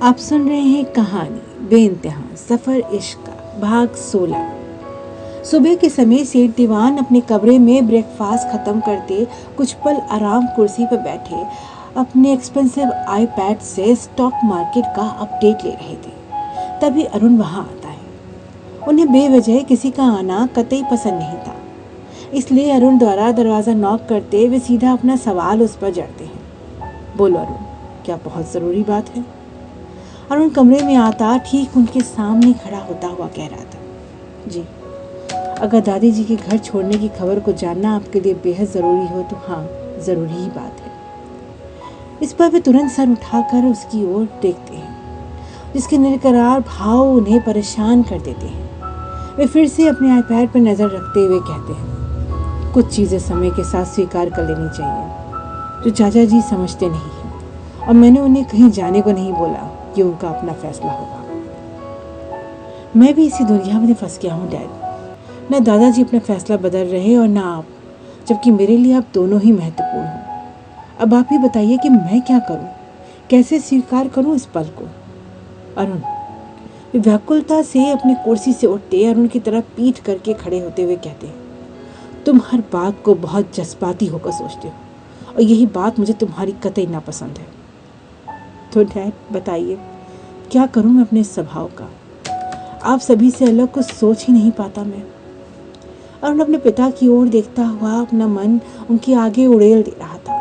आप सुन रहे हैं कहानी बेइंतहा सफर इश्क का भाग 16। सुबह के समय सेठ दीवान अपने कमरे में ब्रेकफास्ट खत्म करते कुछ पल आराम कुर्सी पर बैठे अपने एक्सपेंसिव आईपैड से स्टॉक मार्केट का अपडेट ले रहे थे। तभी अरुण वहां आता है। उन्हें बेवजह किसी का आना कतई पसंद नहीं था, इसलिए अरुण द्वारा दरवाज़ा नॉक करते वे सीधा अपना सवाल उस पर जड़ते हैं। बोलो अरुण, क्या बहुत ज़रूरी बात है? अरुण कमरे में आता ठीक उनके सामने खड़ा होता हुआ कह रहा था, जी, अगर दादी जी के घर छोड़ने की खबर को जानना आपके लिए बेहद ज़रूरी हो तो हाँ, ज़रूरी ही बात है। इस पर वे तुरंत सर उठाकर उसकी ओर देखते हैं, जिसके निरकरार भाव उन्हें परेशान कर देते हैं। वे फिर से अपने आईपैड पर नज़र रखते हुए कहते हैं, कुछ चीज़ें समय के साथ स्वीकार कर लेनी चाहिए जो चाचा जी समझते नहीं हैं, और मैंने उन्हें कहीं जाने को नहीं बोला, ये उनका अपना फैसला होगा। मैं भी इसी दुनिया में फंस गया हूँ डैड। न दादाजी अपना फैसला बदल रहे और न आप, जबकि मेरे लिए आप दोनों ही महत्वपूर्ण हो। अब आप ही बताइए कि मैं क्या करूँ, कैसे स्वीकार करूँ इस पल को? अरुण व्याकुलता से अपनी कुर्सी से उठते अरुण की तरफ पीठ करके खड़े होते हुए कहते हैं, तुम हर बात को बहुत जज्बाती होकर सोचते हो, और यही बात मुझे तुम्हारी कतई नापसंद है। तो डैड बताइए, क्या करूं मैं अपने स्वभाव का? आप सभी से अलग कुछ सोच ही नहीं पाता मैं। अरुण अपने पिता की ओर देखता हुआ अपना मन उनके आगे उड़ेल दे रहा था,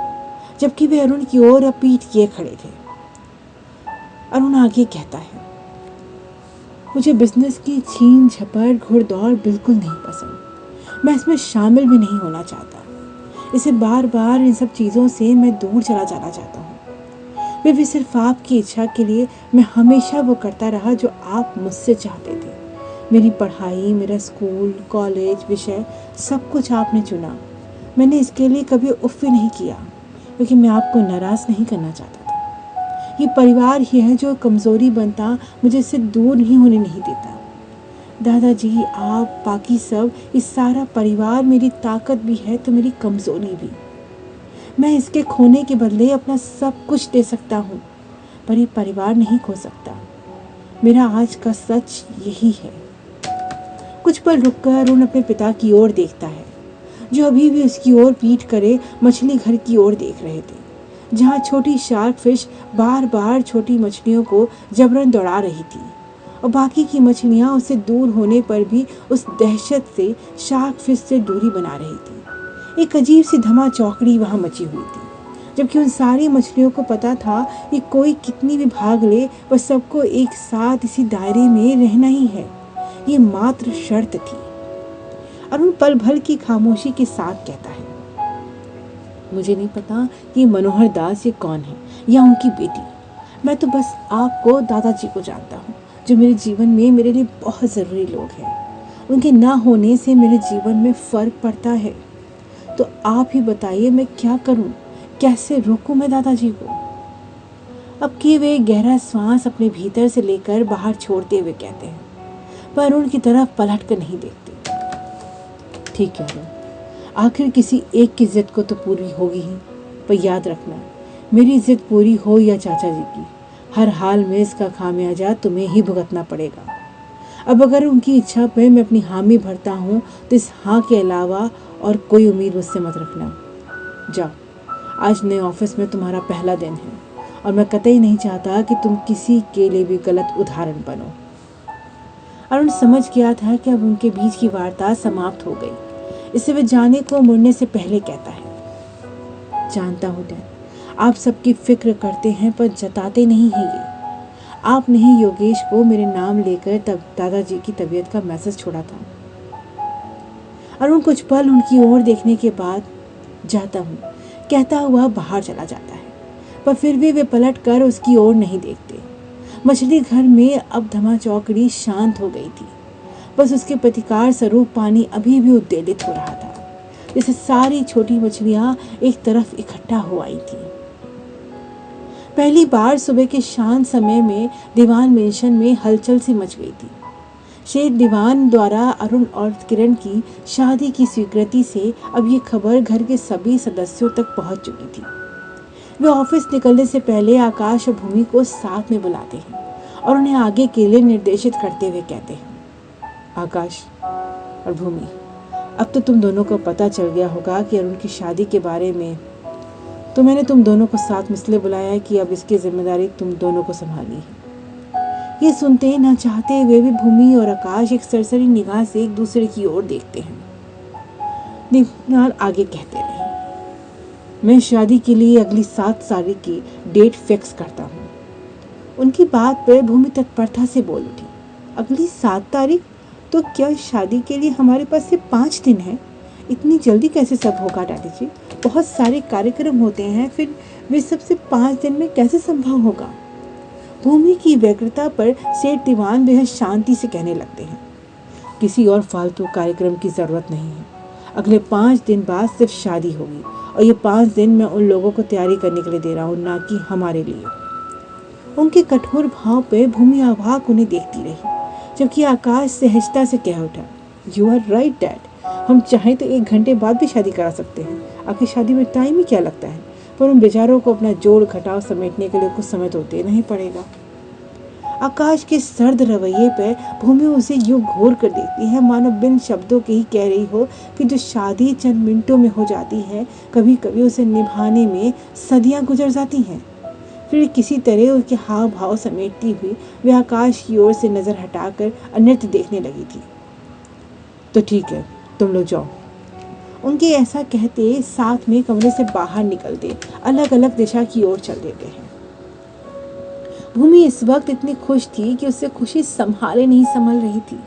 जबकि वे अरुण की ओर अब पीठ किए खड़े थे। अरुण आगे कहता है, मुझे बिजनेस की छीन झपट घुड़दौड़ बिल्कुल नहीं पसंद। मैं इसमें शामिल भी नहीं होना चाहता। इसे बार बार इन सब चीज़ों से मैं दूर चला जाना चाहता हूँ। वे भी सिर्फ आपकी इच्छा के लिए मैं हमेशा वो करता रहा जो आप मुझसे चाहते थे। मेरी पढ़ाई, मेरा स्कूल, कॉलेज, विषय, सब कुछ आपने चुना। मैंने इसके लिए कभी उफ भी नहीं किया, क्योंकि मैं आपको नाराज़ नहीं करना चाहता था। ये परिवार ही है जो कमज़ोरी बनता मुझे इससे दूर नहीं होने नहीं देता। दादाजी, आप, बाकी सब, इस सारा परिवार मेरी ताकत भी है तो मेरी कमज़ोरी भी। मैं इसके खोने के बदले अपना सब कुछ दे सकता हूँ, पर ये परिवार नहीं खो सकता। मेरा आज का सच यही है। कुछ पल रुककर अरुण अपने पिता की ओर देखता है, जो अभी भी उसकी ओर पीठ करे मछली घर की ओर देख रहे थे, जहाँ छोटी शार्क फिश बार बार छोटी मछलियों को जबरन दौड़ा रही थी, और बाकी की मछलियाँ उससे दूर होने पर भी उस दहशत से शार्क फिश से दूरी बना रही थी। एक अजीब सी धमा चौकड़ी वहाँ मची हुई थी, जबकि उन सारी मछलियों को पता था कि कोई कितनी भी भाग ले, वह सबको एक साथ इसी दायरे में रहना ही है। ये मात्र शर्त थी। अरुण पल भर की खामोशी के साथ कहता है, मुझे नहीं पता कि मनोहर दास ये कौन है या उनकी बेटी। मैं तो बस आपको, दादाजी को जानता हूँ, जो मेरे जीवन में मेरे लिए बहुत ज़रूरी लोग हैं। उनके ना होने से मेरे जीवन में फ़र्क पड़ता है। तो आप ही बताइए, मैं क्या करूं? कैसे रोकूं मैं दादाजी को? अब कि वे गहरा सांस अपने भीतर से लेकर बाहर छोड़ते हुए कहते हैं, पर अरुण की तरफ पलट कर नहीं देखते। ठीक है अरुण, आखिर किसी एक की जिद को तो पूरी होगी ही, पर याद रखना, मेरी जिद पूरी हो या चाचा जी की, हर हाल में इसका खामियाजा तुम्हें ही भुगतना पड़ेगा। अब अगर उनकी इच्छा पर मैं अपनी हामी भरता हूँ तो इस हाँ के अलावा और कोई उम्मीद मुझसे मत रखना। जाओ, आज नए ऑफिस में तुम्हारा पहला दिन है, और मैं कतई नहीं चाहता कि तुम किसी के लिए भी गलत उदाहरण बनो। अरुण समझ गया था कि अब उनके बीच की वार्ता समाप्त हो गई, इससे वे जाने को मुड़ने से पहले कहता है, जानता हूँ डैड, आप सबकी फिक्र करते हैं पर जताते नहीं हैं। ये आपने ही योगेश को मेरे नाम लेकर तब दादाजी की तबीयत का मैसेज छोड़ा था। अरुण कुछ पल उनकी ओर देखने के बाद जाता हूँ कहता हुआ बाहर चला जाता है, पर फिर भी वे पलट कर उसकी ओर नहीं देखते। मछली घर में अब धमा चौकड़ी शांत हो गई थी। बस उसके प्रतिकार स्वरूप पानी अभी भी उद्वेलित हो रहा था, जैसे सारी छोटी मछलियाँ एक तरफ इकट्ठा हो आई थी। पहली बार सुबह के शांत समय में दीवान मेंशन में हलचल सी मच गई थी। शेख दीवान द्वारा अरुण और किरण की शादी की स्वीकृति से अब ये खबर घर के सभी सदस्यों तक पहुंच चुकी थी। वे ऑफिस निकलने से पहले आकाश और भूमि को साथ में बुलाते हैं और उन्हें आगे के लिए निर्देशित करते हुए कहते हैं, आकाश और भूमि, अब तो तुम दोनों को पता चल गया होगा कि अरुण की शादी के बारे में, तो मैंने तुम दोनों को साथ में इसलिए बुलाया है कि अब इसकी जिम्मेदारी तुम दोनों को संभालनी है। ये सुनते न चाहते हुए भी भूमि और आकाश एक सरसरी निगाह से एक दूसरे की ओर देखते हैं। दीपनाथ आगे कहते रहे, मैं शादी के लिए अगली 7 तारीख की डेट फिक्स करता हूँ। उनकी बात पर भूमि तत्परता से बोल उठी, अगली 7 तारीख? तो क्या शादी के लिए हमारे पास सिर्फ 5 दिन है? इतनी जल्दी कैसे सब होगा दादी जी? बहुत सारे कार्यक्रम होते हैं, फिर वे सब सिर्फ 5 दिन में कैसे संभव होगा? भूमि की व्यग्रता पर सेठ दीवान बेहद शांति से कहने लगते हैं, किसी और फालतू कार्यक्रम की जरूरत नहीं है। अगले 5 दिन बाद सिर्फ शादी होगी और ये 5 दिन मैं उन लोगों को तैयारी करने के लिए दे रहा हूँ, ना कि हमारे लिए। उनके कठोर भाव पे भूमि अवाक उन्हें देखती रही, जबकि आकाश सहजता से कह उठा, यू आर राइट डैड, हम चाहें तो 1 घंटे बाद भी शादी करा सकते हैं। आखिर शादी में टाइम ही क्या लगता है, पर उन बेचारों को अपना जोड़ घटाव समेटने के लिए कुछ समय तो देना ही पड़ेगा। आकाश के सर्द रवैये पर भूमि उसे यूं घोर कर देखती है मानो बिन शब्दों के ही कह रही हो कि जो शादी चंद मिनटों में हो जाती है, कभी कभी उसे निभाने में सदियां गुजर जाती हैं। फिर किसी तरह उसके हाव भाव समेटती हुई वे आकाश की ओर से नजर हटाकर अन्यत्र देखने लगी थी। तो ठीक है, तुम लोग जाओ। उनके ऐसा कहते साथ में कमरे से बाहर निकलते अलग अलग दिशा की ओर चल देते हैं। भूमि इस वक्त इतनी खुश थी कि उससे खुशी संभाले नहीं संभल रही थी।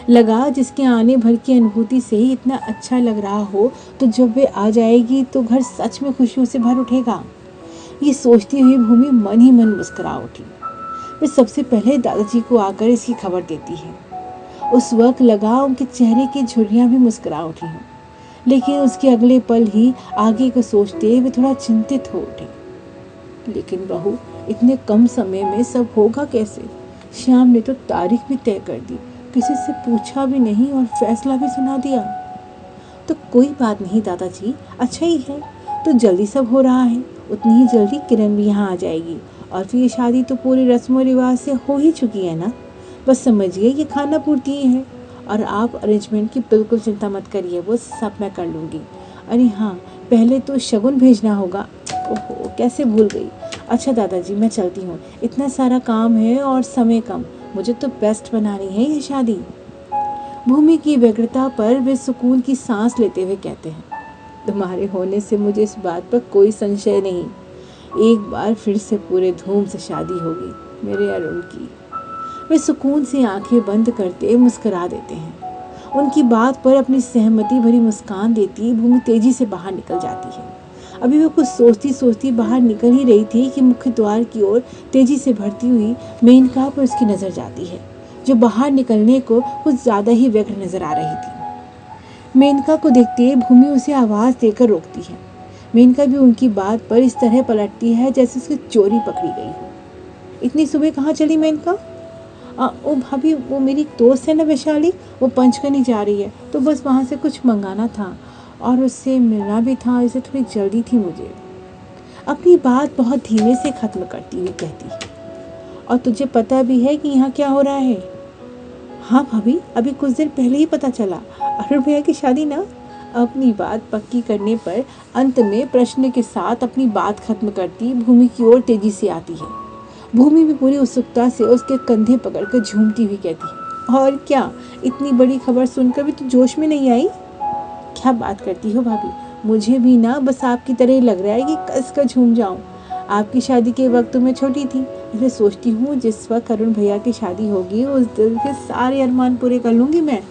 लगा जिसके आने भर की अनुभूति से ही इतना अच्छा लग रहा हो, तो जब वे आ जाएगी तो घर सच में खुशियों से भर उठेगा। ये सोचती हुई भूमि मन ही मन मुस्कुरा उठी। वे सबसे पहले दादाजी को आकर इसकी खबर देती है। उस वक्त लगा उनके चेहरे की झुर्रियां भी मुस्कुरा उठी हैं, लेकिन उसके अगले पल ही आगे को सोचते वे थोड़ा चिंतित हो उठे। लेकिन बहू, इतने कम समय में सब होगा कैसे? श्याम ने तो तारीख भी तय कर दी, किसी से पूछा भी नहीं और फैसला भी सुना दिया। तो कोई बात नहीं दादाजी, अच्छा ही है, तो जल्दी सब हो रहा है, उतनी ही जल्दी किरण भी यहाँ आ जाएगी और फिर ये शादी तो पूरी रस्म रिवाज से हो ही चुकी है ना। बस समझिए ये खाना पूर्ति ही है और आप अरेंजमेंट की बिल्कुल चिंता मत करिए, वो सब मैं कर लूँगी। अरे हाँ, पहले तो शगुन भेजना होगा। ओहो, कैसे भूल गई। अच्छा दादाजी, मैं चलती हूँ, इतना सारा काम है और समय कम, मुझे तो बेस्ट बनानी है ये शादी। भूमि की व्यग्रता पर वे सुकून की सांस लेते हुए कहते हैं, तुम्हारे होने से मुझे इस बात पर कोई संशय नहीं, एक बार फिर से पूरे धूम से शादी होगी मेरे अरुण की। वे सुकून से आंखें बंद करते मुस्कुरा देते हैं। उनकी बात पर अपनी सहमति भरी मुस्कान देती भूमि तेजी से बाहर निकल जाती है। अभी वो कुछ सोचती सोचती बाहर निकल ही रही थी कि मुख्य द्वार की ओर तेजी से बढ़ती हुई मेनका पर उसकी नजर जाती है, जो बाहर निकलने को कुछ ज्यादा ही व्यग्र नजर आ रही थी। मेनका को देखते भूमि उसे आवाज देकर रोकती है। मेनका भी उनकी बात पर इस तरह पलटती है जैसे उसकी चोरी पकड़ी गई हो। इतनी सुबह कहाँ चली मेनका? ओ भाभी, वो मेरी दोस्त है ना वैशाली, वो पंचकनी जा रही है, तो बस वहाँ से कुछ मंगाना था और उससे मिलना भी था, इसे थोड़ी जल्दी थी मुझे। अपनी बात बहुत धीमे से खत्म करती हुई कहती है, और तुझे पता भी है कि यहाँ क्या हो रहा है? हाँ भाभी, अभी कुछ देर पहले ही पता चला, अरुण भैया की शादी ना। अपनी बात पक्की करने पर अंत में प्रश्न के साथ अपनी बात खत्म करती भूमि की ओर तेजी से आती है। भूमि भी पूरी उत्सुकता से उसके कंधे पकड़कर झूमती हुई कहती है, और क्या, इतनी बड़ी खबर सुनकर भी तू जोश में नहीं आई? क्या बात करती हो भाभी, मुझे भी ना बस आपकी तरह ही लग रहा है कि कस कर झूम जाऊं। आपकी शादी के वक्त मैं छोटी थी, इसलिए सोचती हूँ जिस वक्त अरुण भैया की शादी होगी उस दिल के सारे अरमान पूरे कर लूँगी मैं।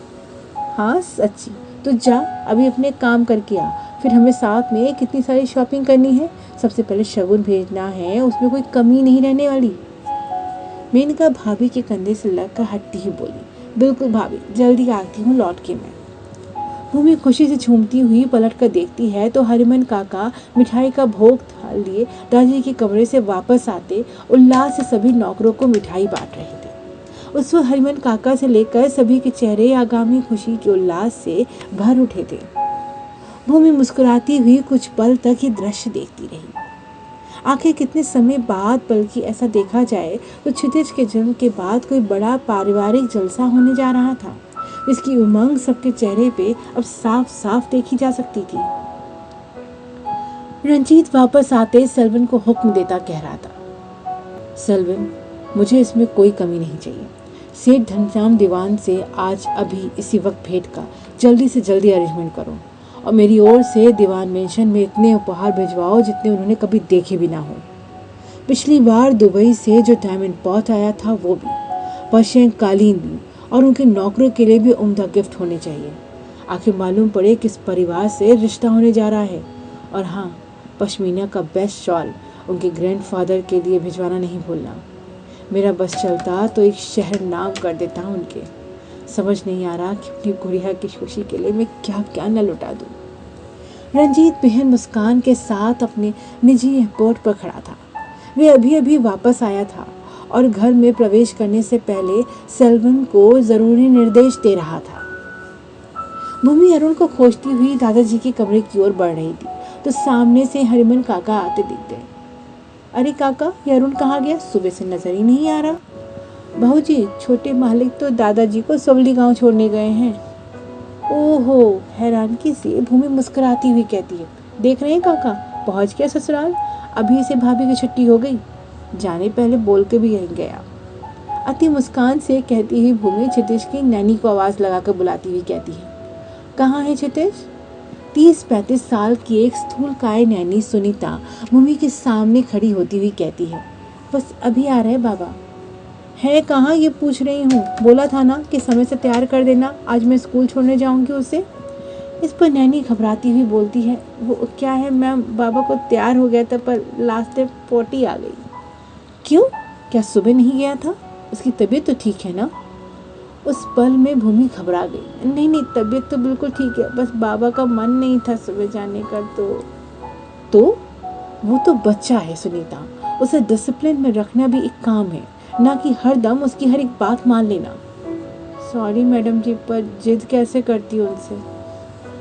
हाँ सच्ची, तो जा अभी अपने काम करके आ, फिर हमें साथ में कितनी सारी शॉपिंग करनी है। सबसे पहले शगुन भेजना है, उसमें कोई कमी नहीं रहने वाली। मेनका भाभी के कंधे से लगकर हटती ही बोली, बिल्कुल भाभी, जल्दी आती हूँ लौट के मैं। भूमि खुशी से झूमती हुई पलट कर देखती है तो हरिमन काका मिठाई का भोग थाल लिए दादाजी के कमरे से वापस आते उल्लास से सभी नौकरों को मिठाई बांट रहे थे। उस वक्त हरिमन काका से लेकर सभी के चेहरे आगामी खुशी के उल्लास से भर उठे थे। भूमि मुस्कुराती हुई कुछ पल तक ही दृश्य देखती रही। आखिर कितने समय बाद, बल्कि ऐसा देखा जाए तो क्षितिज के जन्म के बाद कोई बड़ा पारिवारिक जलसा होने जा रहा था। इसकी उमंग सबके चेहरे पे अब साफ साफ देखी जा सकती थी। रंजीत वापस आते सेल्वन को हुक्म देता कह रहा था, सेल्वन, मुझे इसमें कोई कमी नहीं चाहिए। सेठ घनश्याम दीवान से आज अभी इसी वक्त भेंट का जल्दी से जल्दी अरेंजमेंट करो और मेरी ओर से दीवान मेंशन में इतने उपहार भिजवाओ जितने उन्होंने कभी देखे भी ना हो। पिछली बार दुबई से जो डायमंड पॉट आया था वो भी, पर्शियन कालीन भी, और उनके नौकरों के लिए भी उम्दा गिफ्ट होने चाहिए। आखिर मालूम पड़े किस परिवार से रिश्ता होने जा रहा है। और हाँ, पश्मीना का बेस्ट शॉल उनके ग्रैंडफादर के लिए भिजवाना नहीं भूलना। मेरा बस चलता तो एक शहर नाम कर देता उनके। समझ नहीं आ रहा कि अपनी गुड़िया की खुशी के लिए मैं क्या क्या न लुटा दूं। रंजीत बेहद मुस्कान के साथ अपने निजी एयरपोर्ट पर खड़ा था। वे अभी अभी वापस आया था और घर में प्रवेश करने से पहले सेल्वन को जरूरी निर्देश दे रहा था। भूमि अरुण को खोजती हुई दादाजी के कमरे की ओर बढ़ रही थी तो सामने से हरिमन काका आते दिख गए। अरे काका, ये अरुण कहाँ गया? सुबह से नजर ही नहीं आ रहा। बहू जी, छोटे मालिक तो दादाजी को सवली गांव छोड़ने गए हैं। ओहो, हैरानगी से भूमि मुस्कुराती हुई कहती है, देख रहे हैं काका, पहुंच गया ससुराल। अभी से भाभी की छुट्टी हो गई, जाने पहले बोल के भी यहीं गया। अति मुस्कान से कहती हुई भूमि क्षितिज की नैनी को आवाज लगाकर बुलाती हुई कहती है, कहाँ है क्षितिज? 30-35 साल की एक स्थूलकाय नैनी सुनीता भूमि के सामने खड़ी होती हुई कहती है, बस अभी आ रहे बाबा। है कहाँ ये पूछ रही हूँ, बोला था ना कि समय से तैयार कर देना, आज मैं स्कूल छोड़ने जाऊंगी उसे। इस पर नैनी घबराती हुई बोलती है, वो क्या है मैम, बाबा को तैयार हो गया था पर लास्ट में पोटी आ गई। क्यों, क्या सुबह नहीं गया था? उसकी तबीयत तो ठीक है ना? उस पल में भूमि घबरा गई। नहीं नहीं, तबीयत तो बिल्कुल ठीक है, बस बाबा का मन नहीं था सुबह जाने का। तो वो तो बच्चा है सुनीता, उसे डिसिप्लिन में रखना भी एक काम है, ना कि हर दम उसकी हर एक बात मान लेना। सॉरी मैडम जी, पर जिद कैसे करती हूँ उनसे?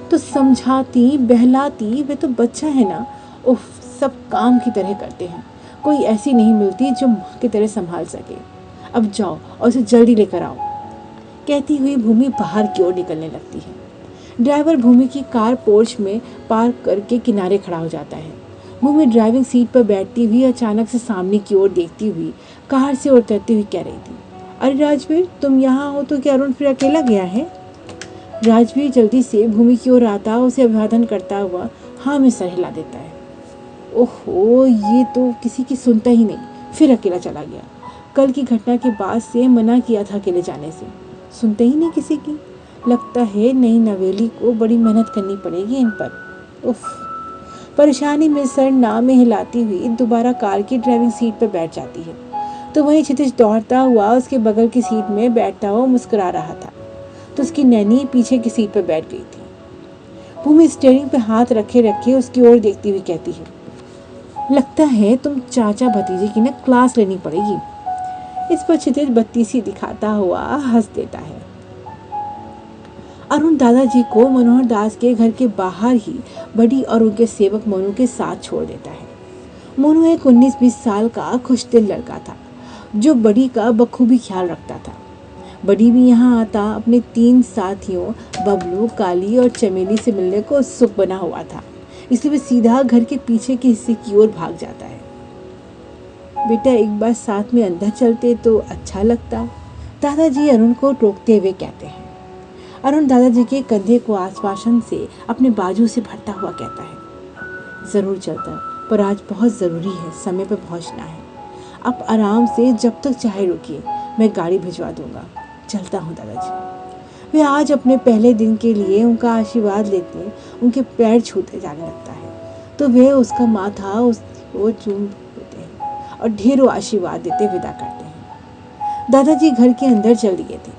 तो समझाती बहलाती, वे तो बच्चा है ना। उफ, सब काम की तरह करते हैं, कोई ऐसी नहीं मिलती जो माँ की तरह संभाल सके। अब जाओ और उसे जल्दी लेकर आओ। कहती हुई भूमि बाहर की ओर निकलने लगती है। ड्राइवर भूमि की कार पोर्च में पार्क करके किनारे खड़ा हो जाता है। भूमि ड्राइविंग सीट पर बैठती हुई अचानक से सामने की ओर देखती हुई कार से उतरती हुई कह रही थी, अरे राजवीर, तुम यहाँ हो तो क्या अरुण फिर अकेला गया है? राजवीर जल्दी से भूमि की ओर आता उसे अभिवादन करता हुआ हाँ में सर हिला देता है। ओहो, ये तो किसी की सुनता ही नहीं, फिर अकेला चला गया। कल की घटना के बाद से मना किया था अकेले जाने से, सुनते ही नहीं किसी की। लगता है नई नवेली को बड़ी मेहनत करनी पड़ेगी इन पर। उफ। परेशानी में सर ना में हिलाती हुई दोबारा कार की ड्राइविंग सीट पर बैठ जाती है तो वहीं क्षितिज दौड़ता हुआ उसके बगल की सीट में बैठता हुआ मुस्कुरा रहा था तो उसकी नैनी पीछे की सीट पर बैठ गई थी। भूमि स्टीयरिंग पे हाथ रखे रखे उसकी ओर देखती हुई कहती है, लगता है तुम चाचा भतीजे की ना क्लास लेनी पड़ेगी। इस पर क्षितिज बत्ती सी दिखाता हुआ हंस देता है। अरुण दादाजी को मनोहर दास के घर के बाहर ही बड़ी और उनके सेवक मोनू के साथ छोड़ देता है। मोनू एक 19-20 साल का खुशदिल लड़का था जो बड़ी का बखूबी ख्याल रखता था। बड़ी भी यहाँ आता अपने 3 साथियों बबलू, काली और चमेली से मिलने को उत्सुक बना हुआ था, इसलिए वह सीधा घर के पीछे के हिस्से की ओर भाग जाता है। बेटा, एक बार साथ में अंदर चलते तो अच्छा लगता, दादाजी अरुण को टोकते हुए कहते हैं। अरुण दादाजी के कंधे को आश्वासन से अपने बाजू से भरता हुआ कहता है, जरूर चलता, पर आज बहुत ज़रूरी है, समय पर पहुंचना है। आप आराम से जब तक चाहे रुकिए, मैं गाड़ी भिजवा दूंगा। चलता हूँ दादाजी। वे आज अपने पहले दिन के लिए उनका आशीर्वाद लेते, उनके पैर छूते जाने लगता है तो वे उसका माथा उसको चूम देते हैं और ढेरों आशीर्वाद देते विदा करते हैं। दादाजी घर के अंदर चल दिए थे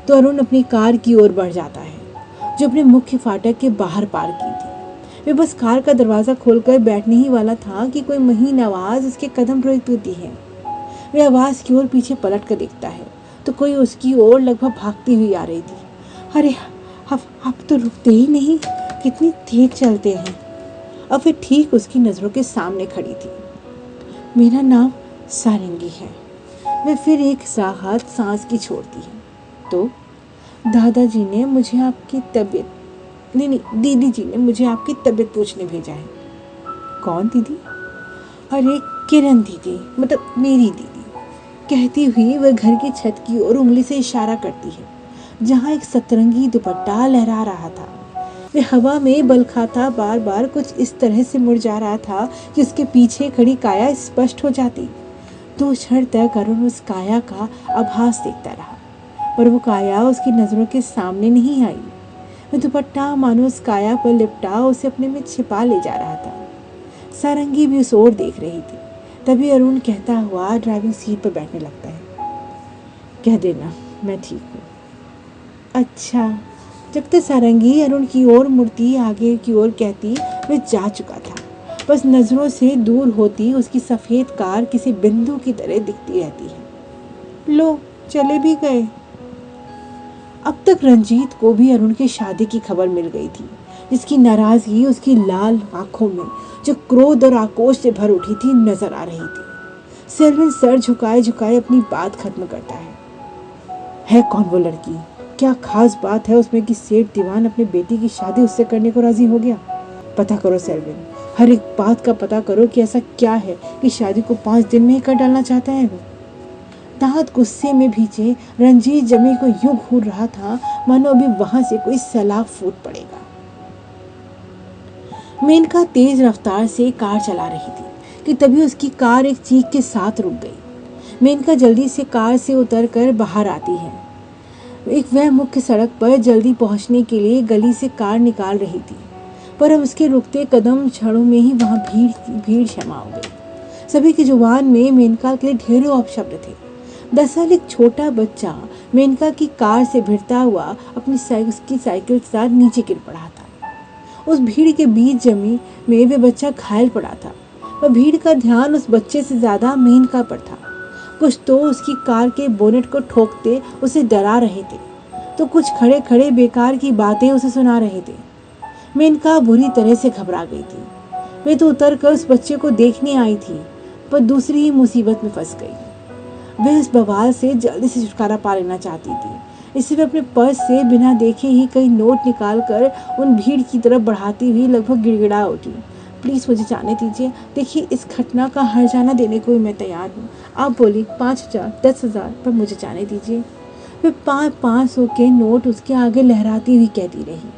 तो अरुण अपनी कार की ओर बढ़ जाता है जो अपने मुख्य फाटक के बाहर पार्क की थी। वे बस कार का दरवाज़ा खोलकर बैठने ही वाला था कि कोई महीन आवाज़ उसके कदम रोकती है। वे आवाज़ की ओर पीछे पलट कर देखता है तो कोई उसकी ओर लगभग भागती हुई आ रही थी। अरे आप तो रुकते ही नहीं, कितनी तेज चलते हैं। अब वे ठीक उसकी नज़रों के सामने खड़ी थी। मेरा नाम सारंगी है। वह फिर एक साहत सांस की छोड़ती है। तो दादाजी ने मुझे आपकी तबीयत नहीं, दीदी जी ने मुझे आपकी तबीयत पूछने भेजा है। कौन दीदी? अरे किरण दीदी, मतलब मेरी दीदी। कहती हुई वह घर की छत की ओर उंगली से इशारा करती है, जहाँ एक सतरंगी दुपट्टा लहरा रहा था। वह हवा में बल खाता बार बार कुछ इस तरह से मुड़ जा रहा था कि उसके पीछे खड़ी काया स्पष्ट हो जाती। 2 क्षण तक अरुण उस काया का आभास देखता रहा, पर वो काया उसकी नजरों के सामने नहीं आई। वह दुपट्टा मानो उस काया पर लिपटा उसे अपने में छिपा ले जा रहा था। सारंगी भी उस ओर देख रही थी। तभी अरुण कहता हुआ ड्राइविंग सीट पर बैठने लगता है। कह देना मैं ठीक हूँ। अच्छा। जब तक सारंगी अरुण की ओर मुड़ती आगे की ओर कहती, वह जा चुका था। बस नजरों से दूर होती उसकी सफेद कार किसी बिंदु की तरह दिखती रहती है। लो चले भी गए। अब तक रंजीत को भी अरुण की शादी की खबर मिल गई थी, जिसकी नाराजगी उसकी लाल आंखों में जो क्रोध और आक्रोश से भर उठी थी नजर आ रही थी। सेल्विन सर झुकाए झुकाए अपनी बात खत्म करता है कौन वो लड़की? क्या खास बात है उसमें कि सेठ दीवान अपने बेटी की शादी उससे करने को राजी हो गया? पता करो सेल्विन, हर एक बात का पता करो कि ऐसा क्या है कि शादी को 5 दिन में ही कर डालना चाहता है वो। दांत गुस्से में भींचे रंजीत जमी को यूं घूर रहा था मानो अभी वहां से कोई सैलाब फूट पड़ेगा। मेनका तेज रफ्तार से कार चला रही थी कि तभी उसकी कार एक चीख के साथ रुक गई। मेनका जल्दी से कार से उतरकर बाहर आती है। वह मुख्य सड़क पर जल्दी पहुंचने के लिए गली से कार निकाल रही थी, पर अब उसके रुकते कदम क्षणों में ही वहां भीड़ जमा हो गई। सभी की जुबान में मेनका के लिए ढेरों अपशब्द थे। दरअसल एक छोटा बच्चा मेनका की कार से भिड़ता हुआ अपनी साइकिल के साथ नीचे गिर पड़ा था। उस भीड़ के बीच जमी में वह बच्चा घायल पड़ा था। वह भीड़ का ध्यान उस बच्चे से ज्यादा मेनका पर था। कुछ तो उसकी कार के बोनेट को ठोकते उसे डरा रहे थे, तो कुछ खड़े खड़े बेकार की बातें उसे सुना रहे थे। मेनका बुरी तरह से घबरा गई थी। वे तो उतरकर उस बच्चे को देखने आई थी, पर दूसरी ही मुसीबत में फंस गई। वह उस बवाल से जल्दी से छुटकारा पा लेना चाहती थी, इसलिए वह अपने पर्स से बिना देखे ही कई नोट निकालकर उन भीड़ की तरफ बढ़ाती हुई लगभग गिड़गिड़ा उठी। प्लीज़ मुझे जाने दीजिए। देखिए, इस घटना का हर्जाना देने को भी मैं तैयार हूँ। आप बोली 5,000, 10,000, पर मुझे जाने दीजिए। वह 500 के नोट उसके आगे लहराती हुई कहती रही।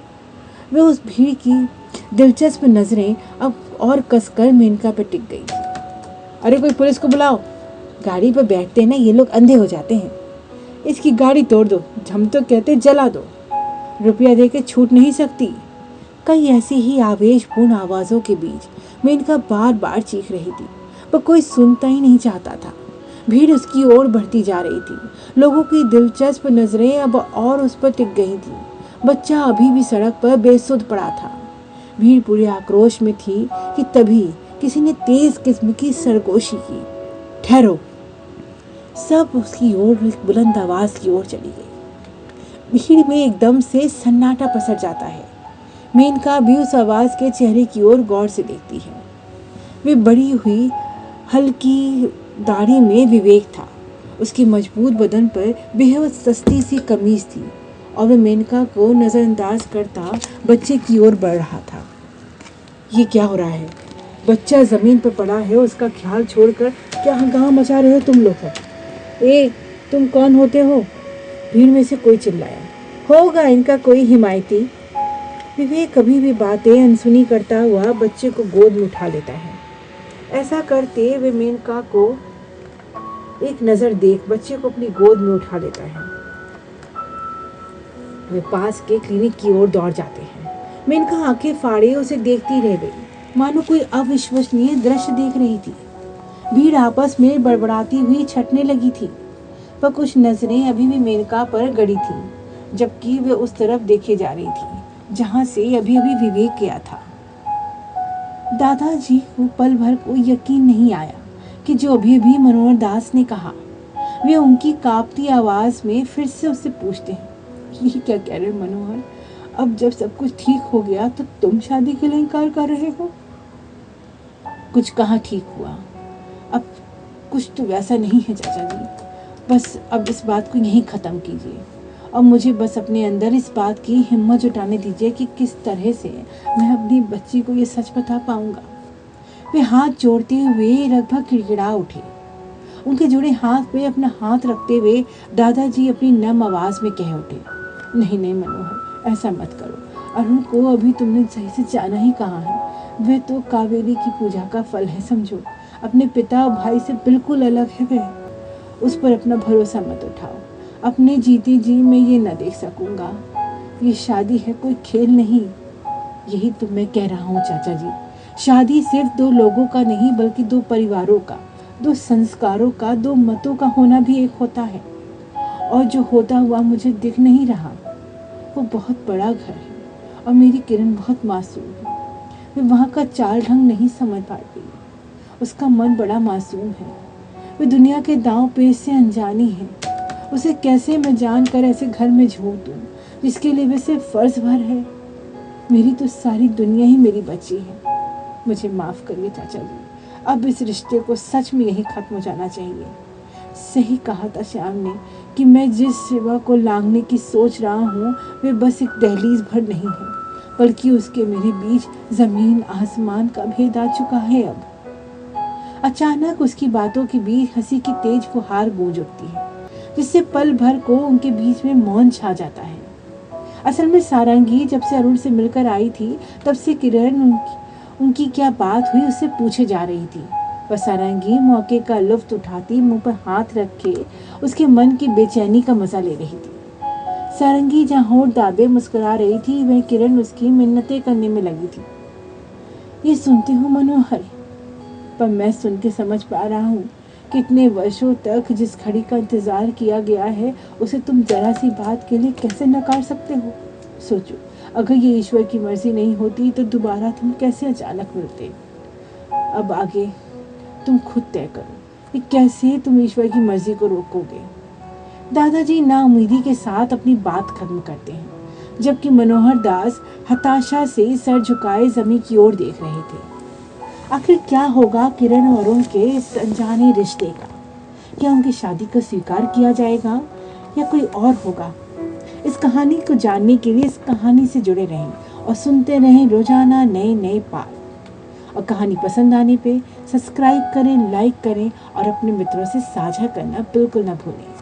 वह उस भीड़ की दिलचस्प नजरें अब और कसकर मेनका पर टिक गई। अरे कोई पुलिस को बुलाओ। गाड़ी पर बैठते हैं ना ये लोग अंधे हो जाते हैं। इसकी गाड़ी तोड़ दो, हम तो कहते जला दो। रुपया देके छूट नहीं सकती। कई ऐसी ही आवेशपूर्ण आवाजों के बीच मेनका बार बार चीख रही थी, पर कोई सुनता ही नहीं चाहता था। भीड़ उसकी ओर बढ़ती जा रही थी। लोगों की दिलचस्प नजरें अब और उस पर टिक गई थी। बच्चा अभी भी सड़क पर बेसुध पड़ा था। भीड़ पूरे आक्रोश में थी कि तभी किसी ने तेज किस्म की सरगोशी की। ठहरो। सब उसकी ओर बुलंद आवाज की ओर चली गई। भीड़ में एकदम से सन्नाटा पसर जाता है। मेनका भी उस आवाज के चेहरे की ओर गौर से देखती है। वे बड़ी हुई हल्की दाढ़ी में विवेक था। उसकी मजबूत बदन पर बेहद सस्ती सी कमीज थी और वह मेनका को नजरअंदाज करता बच्चे की ओर बढ़ रहा था। ये क्या हो रहा है? बच्चा जमीन पर पड़ा है, उसका ख्याल छोड़कर क्या हंगामा मचा रहे हो तुम लोग? ए, तुम कौन होते हो? भीड़ में से कोई चिल्लाया। होगा इनका कोई हिमायती। विवेक कभी भी बातें अनसुनी करता हुआ बच्चे को गोद में उठा लेता है। ऐसा करते वे मेनका को एक नजर देख बच्चे को अपनी गोद में उठा लेता है। वे पास के क्लिनिक की ओर दौड़ जाते हैं। मेनका आंखें फाड़े उसे देखती रह गई, मानो कोई अविश्वसनीय दृश्य देख रही थी। भीड़ आपस में बड़बड़ाती हुई छटने लगी थी, पर कुछ नजरें अभी भी मेनका पर गड़ी थी, जबकि वे उस तरफ देखे जा रही थी जहां से अभी अभी विवेक गया था। दादाजी को पल भर को यकीन नहीं आया कि जो अभी अभी मनोहर दास ने कहा। वे उनकी कांपती आवाज में फिर से उससे पूछते हैं, ये क्या कह रहे मनोहर? अब जब सब कुछ ठीक हो गया तो तुम शादी के लिए इनकार कर रहे हो? कुछ कहाँ ठीक हुआ? अब कुछ तो वैसा नहीं है चाचा जी, बस अब इस बात को यहीं ख़त्म कीजिए और मुझे बस अपने अंदर इस बात की हिम्मत जुटाने दीजिए कि किस तरह से मैं अपनी बच्ची को ये सच बता पाऊंगा। वे हाथ जोड़ते हुए लगभग गिड़गिड़ा उठे। उनके जुड़े हाथ पे अपना हाथ रखते हुए दादाजी अपनी नम आवाज में कह उठे, नहीं नहीं मनोहर, ऐसा मत करो। अरुण को अभी तुमने सही से जाना ही कहाँ है। वह तो कावेरी की पूजा का फल है, समझो। अपने पिता और भाई से बिल्कुल अलग है वह। उस पर अपना भरोसा मत उठाओ। अपने जीते जी मैं ये न देख सकूंगा। ये शादी है कोई खेल नहीं। यही तो मैं कह रहा हूँ चाचा जी, शादी सिर्फ दो लोगों का नहीं बल्कि दो परिवारों का, दो संस्कारों का, दो मतों का होना भी एक होता है। और जो होता हुआ मुझे दिख नहीं रहा वो बहुत बड़ा घर है और मेरी किरण बहुत मासूम है। वे वहाँ का चाल ढंग नहीं समझ पाती। उसका मन बड़ा मासूम है। वे दुनिया के दांव पेच से अनजानी है। उसे कैसे मैं जानकर ऐसे घर में झोंक दूँ जिसके लिए वैसे फर्ज भर है। मेरी तो सारी दुनिया ही मेरी बच्ची है। मुझे माफ़ करिए चाचा जी, अब इस रिश्ते को सच में यही खत्म हो जाना चाहिए। सही कहा था श्याम ने कि मैं जिस सेवा को लांघने की सोच रहा हूँ वे बस एक दहलीज भर नहीं है, बल्कि उसके मेरे बीच जमीन आसमान का भेद आ चुका है। अब अचानक उसकी बातों के बीच हंसी की तेज फुहार गूंज उठती है, जिससे पल भर को उनके बीच में मौन छा जाता है। असल में सारंगी जब से अरुण से मिलकर आई थी तब से किरण उनकी क्या बात हुई उससे पूछे जा रही थी। वह सारंगी मौके का लुत्फ उठाती मुंह पर हाथ रखे उसके मन की बेचैनी का मजा ले रही थी। सारंगी जहाँ होठ दाबे मुस्कुरा रही थी वह किरण उसकी मिन्नतें करने में लगी थी। ये सुनते हो मनोहर, पर मैं सुन के समझ पा रहा हूँ कितने वर्षों तक जिस घड़ी का इंतजार किया गया है उसे तुम जरा सी बात के लिए कैसे नकार सकते हो। सोचो, अगर ये ईश्वर की मर्जी नहीं होती तो दोबारा तुम कैसे अचानक मिलते। अब आगे तुम खुद तय करो कि कैसे तुम ईश्वर की मर्जी को रोकोगे। दादाजी नाउम्मीदी के साथ अपनी बात खत्म करते हैं, जबकि मनोहर दास हताशा से सर झुकाए जमीन की ओर देख रहे थे। आखिर क्या होगा किरण और अरुण इस अनजाने रिश्ते का? क्या उनकी शादी को स्वीकार किया जाएगा या कोई और होगा? इस कहानी को जानने के लिए इस कहानी से जुड़े रहें और सुनते रहें रोजाना नए नए पाठ। और कहानी पसंद आने पे सब्सक्राइब करें, लाइक करें और अपने मित्रों से साझा करना बिल्कुल ना भूलें।